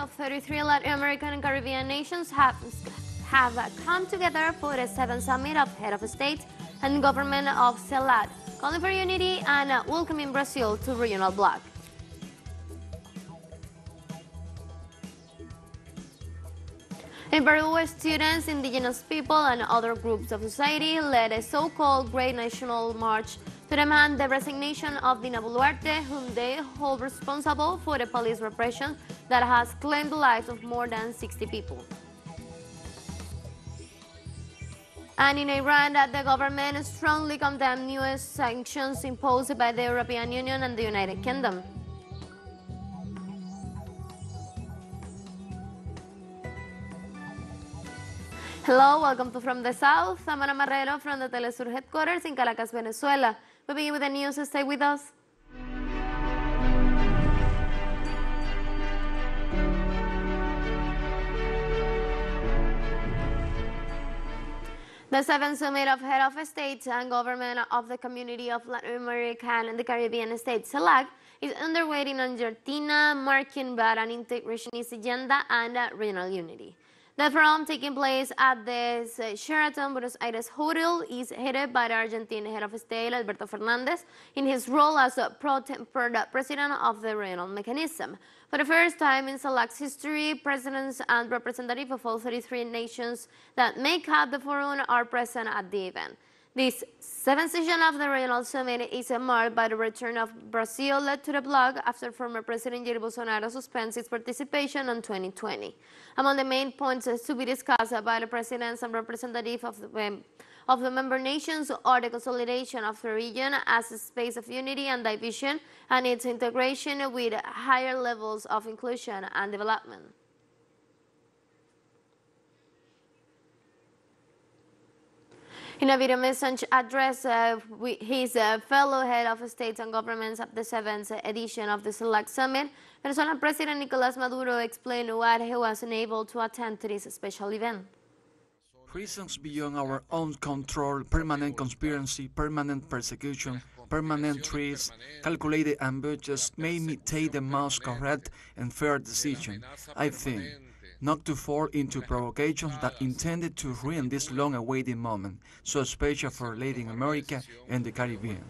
of 33 Latin American and Caribbean nations have come together for the 7th Summit of Head of State and Government of CELAC, calling for unity and welcoming Brazil to regional bloc. In Peru, students, indigenous people, and other groups of society led a so-called Great National March to demand the resignation of Dina Boluarte, whom they hold responsible for the police repression that has claimed the lives of more than 60 people. And in Iran, the government strongly condemned new sanctions imposed by the European Union and the United Kingdom. Hello, welcome to From the South. I'm Ana Marrero from the teleSUR headquarters in Caracas, Venezuela. We begin with the news. Stay with us. The 7th Summit of Head of State and Government of the Community of Latin American and the Caribbean States, CELAC, is underway in Argentina, marking both an integrationist agenda and regional unity. The forum, taking place at the Sheraton Buenos Aires Hotel, is headed by the Argentine Head of State, Alberto Fernández, in his role as president of the regional mechanism. For the first time in CELAC's history, presidents and representatives of all 33 nations that make up the forum are present at the event. This 7th session of the Regional Summit is marked by the return of Brazil to the bloc after former President Jair Bolsonaro suspended its participation in 2020. Among the main points to be discussed by the presidents and representatives of the member nations are the consolidation of the region as a space of unity and division and its integration with higher levels of inclusion and development. In a video message addressed his fellow head of states and governments at the 7th edition of the CELAC Summit, Venezuelan President Nicolás Maduro explained why he was unable to attend to this special event. Reasons beyond our own control, permanent conspiracy, permanent persecution, permanent threats, calculated ambushes made me take the most correct and fair decision, I think, not to fall into provocations that intended to ruin this long-awaited moment, so special for Latin America and the Caribbean.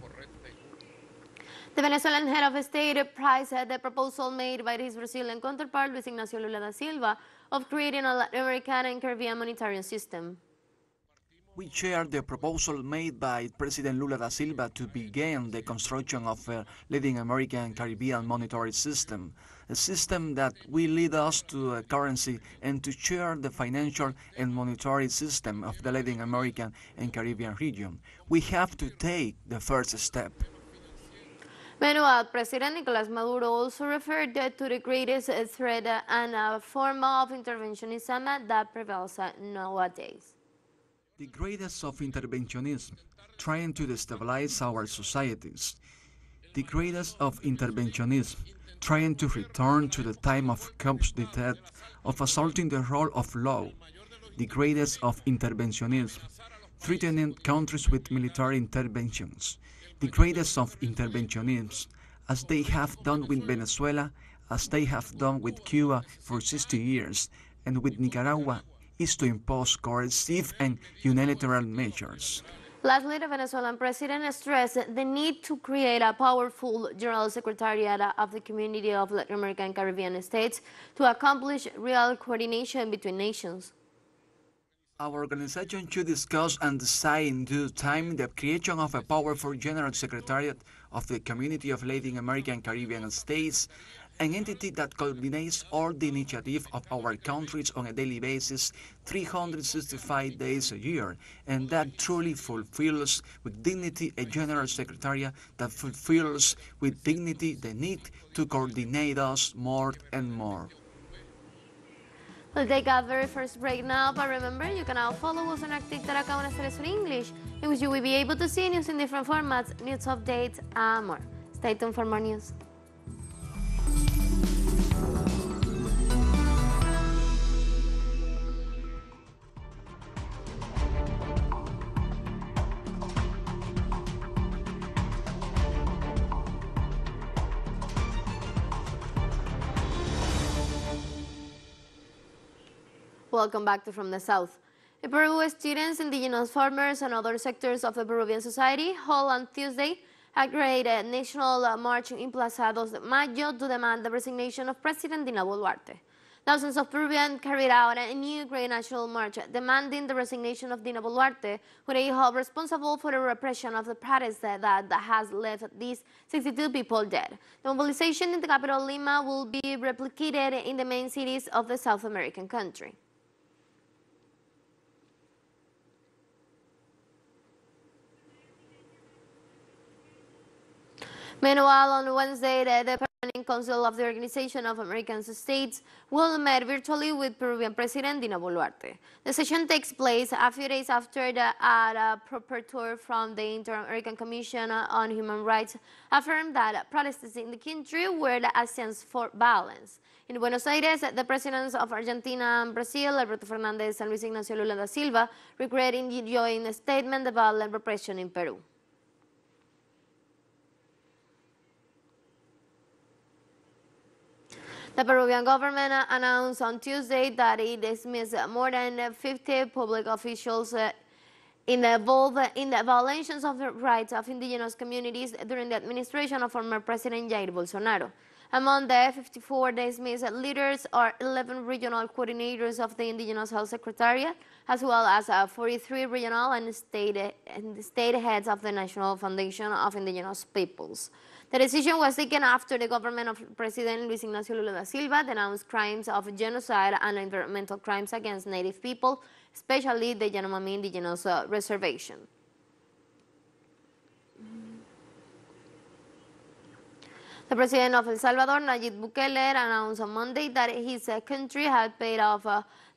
The Venezuelan head of state praised the proposal made by his Brazilian counterpart, Luis Ignacio Lula da Silva, of creating a Latin American and Caribbean monetary system. We share the proposal made by President Lula da Silva to begin the construction of a Latin American and Caribbean monetary system, a system that will lead us to a currency and to share the financial and monetary system of the Latin American and Caribbean region. We have to take the first step. Meanwhile, President Nicolás Maduro also referred to the greatest threat and form of interventionism that prevails nowadays. The greatest of interventionism, trying to destabilize our societies. The greatest of interventionism, trying to return to the time of coups d'etat, of assaulting the role of law. The greatest of interventionism, threatening countries with military interventions. The greatest of interventionism, as they have done with Venezuela, as they have done with Cuba for 60 years, and with Nicaragua, is to impose coercive and unilateral measures. Lastly, the Venezuelan president stressed the need to create a powerful General Secretariat of the Community of Latin American and Caribbean States to accomplish real coordination between nations. Our organization should discuss and decide in due time the creation of a powerful General Secretariat of the Community of Latin American and Caribbean States, an entity that coordinates all the initiatives of our countries on a daily basis, 365 days a year, and that truly fulfills with dignity a General Secretariat that fulfills with dignity the need to coordinate us more and more. We'll take our very first break now, but remember, you can now follow us on our TikTok account as in English, in which you will be able to see news in different formats, news updates, and more. Stay tuned for more news. Welcome back to From the South. In Peru, students, indigenous farmers, and other sectors of the Peruvian society held on Tuesday a great national march in Plaza 2 de Mayo to demand the resignation of President Dina Boluarte. Thousands of Peruvians carried out a new great national march demanding the resignation of Dina Boluarte, who they hold responsible for the repression of the protests that has left these 62 people dead. The mobilization in the capital Lima will be replicated in the main cities of the South American country. Meanwhile, on Wednesday, the Permanent Council of the Organization of American States will meet virtually with Peruvian President Dina Boluarte. The session takes place a few days after the rapporteur from the Inter-American Commission on Human Rights affirmed that protests in the country were a sense for violence. In Buenos Aires, the presidents of Argentina and Brazil, Alberto Fernández and Luis Ignacio Lula da Silva, regretting the joint statement about the repression in Peru. The Peruvian government announced on Tuesday that it dismissed more than 50 public officials involved in the violations of the rights of indigenous communities during the administration of former President Jair Bolsonaro. Among the 54 dismissed leaders are 11 regional coordinators of the Indigenous Health Secretariat, as well as 43 regional and state heads of the National Foundation of Indigenous Peoples. The decision was taken after the government of President Luis Ignacio Lula da Silva denounced crimes of genocide and environmental crimes against Native people, especially the Yanomami Indigenous Reservation. The president of El Salvador, Nayib Bukele, announced on Monday that his country had paid off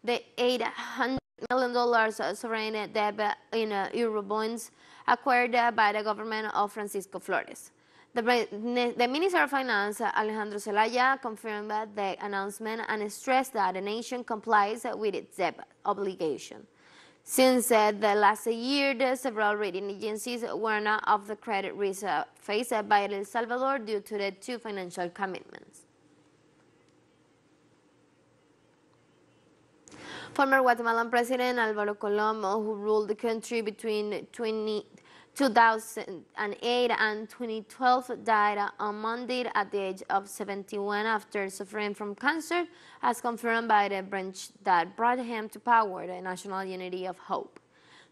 the $800 million sovereign debt in Eurobonds acquired by the government of Francisco Flores. The Minister of Finance, Alejandro Zelaya, confirmed the announcement and stressed that the nation complies with its debt obligation. Since the last year, several rating agencies warned of the credit risk faced by El Salvador due to the two financial commitments. Former Guatemalan President Álvaro Colom, who ruled the country between 2008 and 2012, died on Monday at the age of 71 after suffering from cancer, as confirmed by the branch that brought him to power, the National Unity of Hope.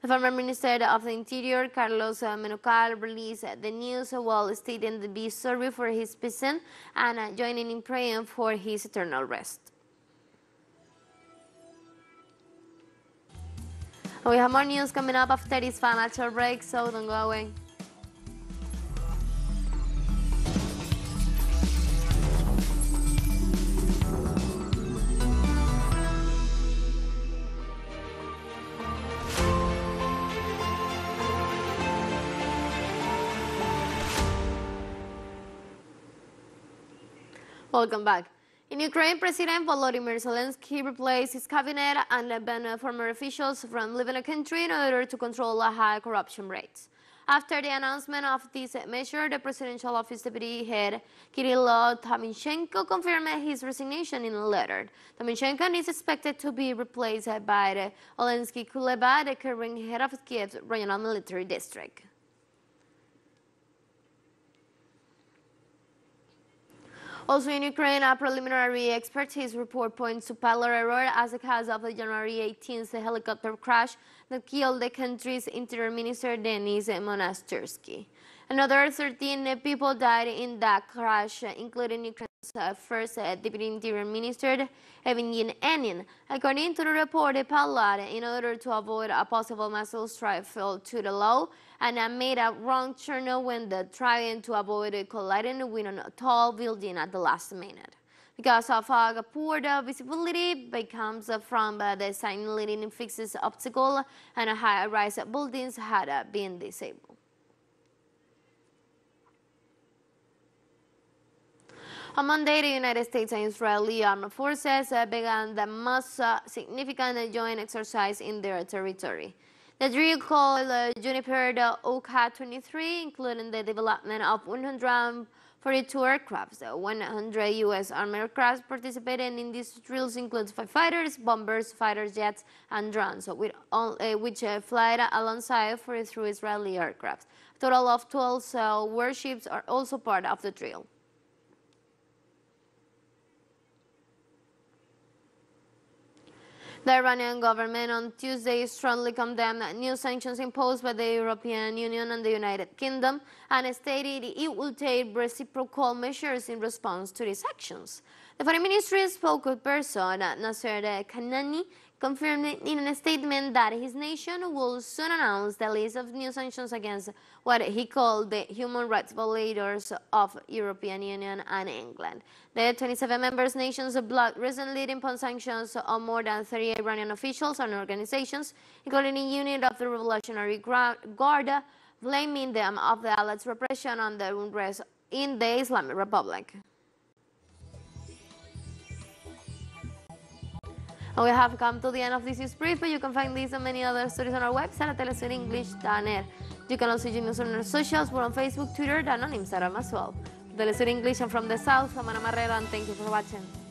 The former Minister of the Interior, Carlos Menucal, released the news while stating to be sorry for his passing and joining in praying for his eternal rest. We have more news coming up after this financial break, so don't go away. Welcome back. In Ukraine, President Volodymyr Zelensky replaced his cabinet and banned former officials from leaving the country in order to control high corruption rates. After the announcement of this measure, the presidential office deputy head, Kirilo Tymoshenko, confirmed his resignation in a letter. Tymoshenko is expected to be replaced by Olensky Kuleba, the current head of Kiev's regional military district. Also in Ukraine, a preliminary expertise report points to pilot error as the cause of the January 18th helicopter crash that killed the country's interior minister, Denis Monastyrsky. Another 13 people died in that crash, including Ukraine's first deputy interior minister, Evgeny Enin. According to the report, the pilot, in order to avoid a possible missile strike, fell to the low and made a wrong turn when trying to avoid colliding with a tall building at the last minute. Because of poor visibility becomes from the signaling fixed obstacle and high-rise buildings had been disabled. On Monday, the United States and Israeli armed forces began the most significant joint exercise in their territory. The drill called Juniper Oka 23, including the development of 140 42 aircraft. 100 U.S. Army aircraft participating in these drills includes 5 fighters, bombers, fighter jets, and drones, which fly alongside 43 Israeli aircraft. A total of 12 warships are also part of the drill. The Iranian government on Tuesday strongly condemned new sanctions imposed by the European Union and the United Kingdom and stated it will take reciprocal measures in response to these actions. The Foreign Ministry spokesperson, Nasser Kanani, confirmed in a statement that his nation will soon announce the list of new sanctions against what he called the human rights violators of European Union and England. The 27 member nations blocked recently imposed sanctions on more than 30 Iranian officials and organizations, including a unit of the Revolutionary Guard, blaming them of the alleged repression on the unrest in the Islamic Republic. And we have come to the end of this news brief, but you can find these and many other stories on our website at telesurenglish.net. You can also join us on our socials. We're on Facebook, Twitter, and on Instagram as well. TeleSUR English, and from the South, I'm Ana Marrero, and thank you for watching.